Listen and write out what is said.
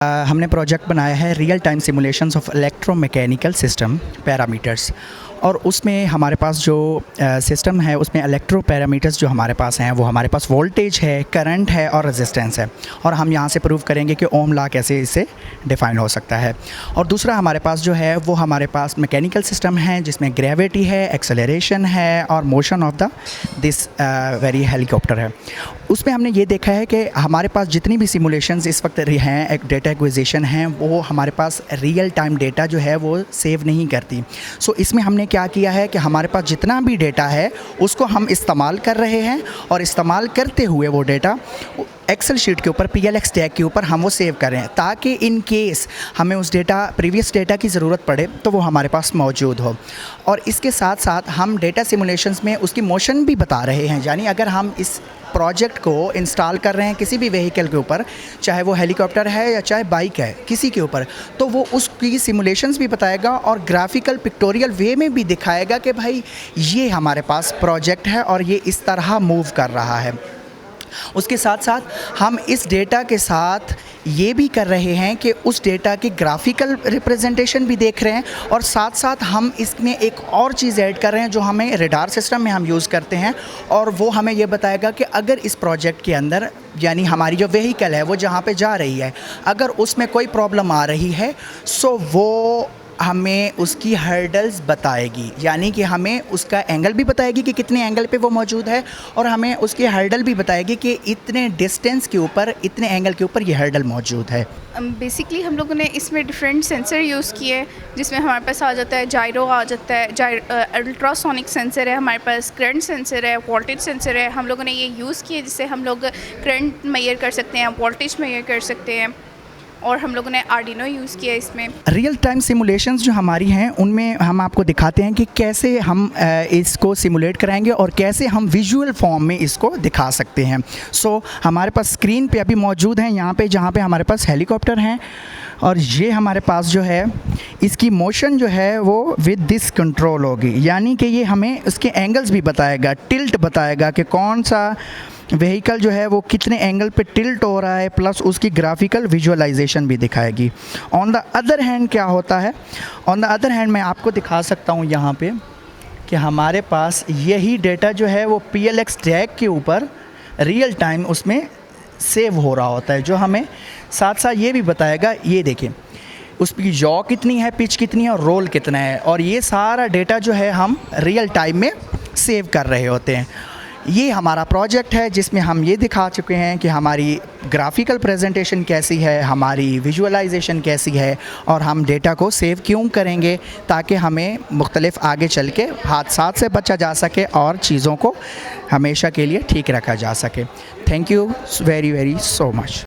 हमने प्रोजेक्ट बनाया है real time simulations of electromechanical system parameters. और उसमें हमारे पास जो सिस्टम है उसमें इलेक्ट्रो पैरामीटर्स जो हमारे पास हैं वो हमारे पास वोल्टेज है, करंट है और रेजिस्टेंस है। और हम यहाँ से प्रूव करेंगे कि ओम लॉ कैसे इससे डिफ़ाइन हो सकता है। और दूसरा हमारे पास जो है वो हमारे पास मैकेनिकल सिस्टम है जिसमें ग्रेविटी है, एक्सेलरेशन है और motion of the this very helicopter है। उसमें हमने ये देखा है कि हमारे पास जितनी भी सिमुलेशंस इस वक्त हैं, एक डेटा एक्विजिशन हैं, वो हमारे पास रियल टाइम डेटा जो है वो सेव नहीं करती। सो इसमें हमने क्या किया है कि हमारे पास जितना भी डेटा है उसको हम इस्तेमाल कर रहे हैं और इस्तेमाल करते हुए वो डेटा एक्सेल शीट के ऊपर, PLX टैग के ऊपर हम वो सेव करें ताकि इन केस हमें उस प्रीवियस डेटा की ज़रूरत पड़े तो वो हमारे पास मौजूद हो। और इसके साथ साथ हम डेटा सिमुलेशंस में उसकी मोशन भी बता रहे हैं। यानी अगर हम इस प्रोजेक्ट को इंस्टॉल कर रहे हैं किसी भी व्हीकल के ऊपर, चाहे वो हेलीकॉप्टर है या चाहे बाइक है, किसी के ऊपर, तो वो उसकी सिमुलेशंस भी बताएगा और ग्राफिकल पिक्टोरियल वे में भी दिखाएगा कि भाई ये हमारे पास प्रोजेक्ट है और ये इस तरह मूव कर रहा है। उसके साथ साथ हम इस डेटा के साथ ये भी कर रहे हैं कि उस डेटा की ग्राफिकल रिप्रेजेंटेशन भी देख रहे हैं और साथ साथ हम इसमें एक और चीज़ ऐड कर रहे हैं जो हमें रडार सिस्टम में हम यूज़ करते हैं। और वो हमें ये बताएगा कि अगर इस प्रोजेक्ट के अंदर यानी हमारी जो व्हीकल है वो जहाँ पे जा रही है, अगर उसमें कोई प्रॉब्लम आ रही है सो वो हमें उसकी हर्डल्स बताएगी। यानी कि हमें उसका एंगल भी बताएगी कि कितने एंगल पे वो मौजूद है और हमें उसकी हर्डल भी बताएगी कि इतने डिस्टेंस के ऊपर, इतने एंगल के ऊपर ये हर्डल मौजूद है। बेसिकली हम लोगों ने इसमें डिफरेंट सेंसर यूज़ किए जिसमें हमारे पास आ जाता है जायरो, आ जाता है अल्ट्रासोनिक सेंसर है, हमारे पास करंट सेंसर है, वोल्टेज सेंसर है। हम लोगों ने ये यूज़ किए जिससे हम लोग करंट मेजर कर सकते हैं, वोल्टेज मेजर कर सकते हैं। और हम लोगों ने आर्डिनो यूज़ किया इसमें। रियल टाइम सिमुलेशंस जो हमारी हैं उनमें हम आपको दिखाते हैं कि कैसे हम इसको सिमुलेट कराएंगे और कैसे हम विजुअल फॉर्म में इसको दिखा सकते हैं। सो हमारे पास स्क्रीन पे अभी मौजूद हैं यहाँ पे, जहाँ पे हमारे पास हेलीकॉप्टर हैं और ये हमारे पास जो है इसकी मोशन जो है वो विद दिस कंट्रोल होगी। यानी कि ये हमें उसके एंगल्स भी बताएगा, टिल्ट बताएगा कि कौन सा व्हीकल जो है वो कितने एंगल पे टिल्ट हो रहा है, प्लस उसकी ग्राफिकल विजुअलाइजेशन भी दिखाएगी। ऑन द अदर हैंड क्या होता है, ऑन द अदर हैंड मैं आपको दिखा सकता हूँ यहाँ पे कि हमारे पास यही डेटा जो है वो PLX टैग के ऊपर रियल टाइम उसमें सेव हो रहा होता है, जो हमें साथ साथ ये भी बताएगा। ये देखिए उसकी जॉ कितनी है, पिच कितनी है और रोल कितना है। और ये सारा डेटा जो है हम रियल टाइम में सेव कर रहे होते हैं। ये हमारा प्रोजेक्ट है जिसमें हम ये दिखा चुके हैं कि हमारी ग्राफिकल प्रेजेंटेशन कैसी है, हमारी विजुअलाइजेशन कैसी है और हम डेटा को सेव क्यों करेंगे ताकि हमें मुख्तलिफ आगे चल के हादसात से बचा जा सके और चीज़ों को हमेशा के लिए ठीक रखा जा सके। Thank you very very so much.